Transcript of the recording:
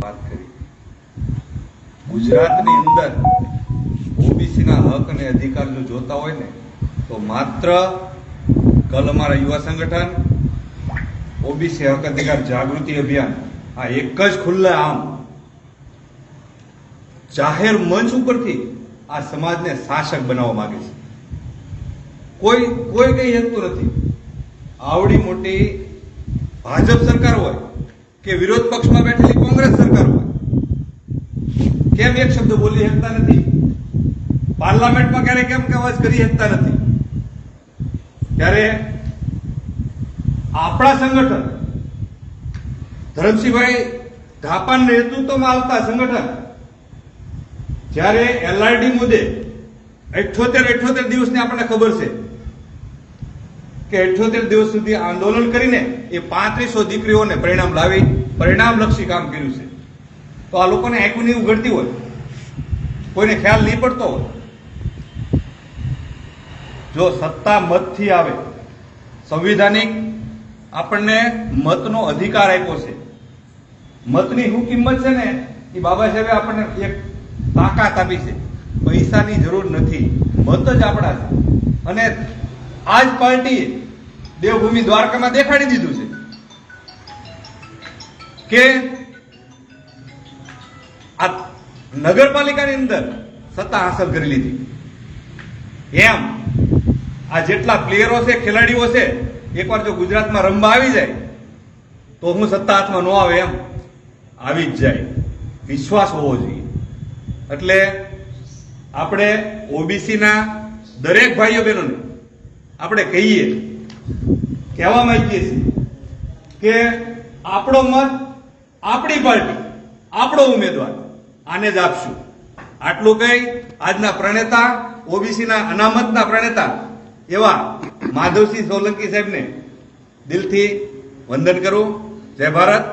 વાત કરી ગુજરાતની અંદર ઓબીસીના હક અને અધિકાર જો જોતા હોય ને તો માત્ર કલ અમારા યુવા સંગઠન ઓબીસી હક અધિકાર જાગૃતિ અભિયાન આ એક જ ખુલ્લા આમ જાહેર મંચ ઉપરથી આ સમાજને શાસક બનાવવા માંગે છે. કોઈ કઈ હેતું નથી. આવડી મોટી ભાજપ સરકાર હોય કે વિરોધ પક્ષમાં બેઠેલી કોંગ્રેસ સરકાર હોય, કેમ એક શબ્દ બોલી શકતા નથી? પાર્લામેન્ટમાં ક્યારે કેમ અવાજ કરી શકતા નથી? ત્યારે આપણા સંગઠન ધરમસિંહભાઈ ધાપાના નેતૃત્વમાં આવતા સંગઠન જ્યારે એલઆરડી મુદ્દે 78 દિવસની આપણને ખબર છે કે 78 દિવસ સુધી આંદોલન કરીને એ 3500 દીકરીઓને પરિણામ લાવી પરિણામલક્ષી કામ કર્યું છે. તો આ લોકોને આંખું નહીં ઉઘડતી હોય, કોઈને ખ્યાલ નહીં પડતો હોય. જો સત્તા મતથી આવે, સંવિધાનિક આપણને મતનો અધિકાર આપ્યો છે. મતની શું કિંમત છે ને એ બાબા સાહેબે આપણને એક તાકાત આપી છે. પૈસાની જરૂર નથી, મત જ આપણા છે. અને આ જ પાર્ટીએ દેવભૂમિ દ્વારકામાં દેખાડી દીધું છે કે આ નગરપાલિકાની અંદર સત્તા હાંસલ કરી લીધી. એમ આ જેટલા પ્લેયરો છે, ખેલાડીઓ છે, એકવાર જો ગુજરાતમાં રમવા આવી જાય તો હું સત્તા હાથમાં ન આવે એમ આવી જ જાય. વિશ્વાસ હોવો જોઈએ. એટલે આપણે ઓબીસીના દરેક ભાઈઓ બહેનોને આપણે કહેવા માંગીએ છીએ કે આપણો મત, આપણી પાર્ટી, આપણો ઉમેદવાર, આને જ આપશું. આટલું કહી આજના પ્રણેતા, ઓબીસીના અનામતના પ્રણેતા એવા માધવસિંહ સોલંકી સાહેબને દિલથી વંદન કરું. જય ભારત.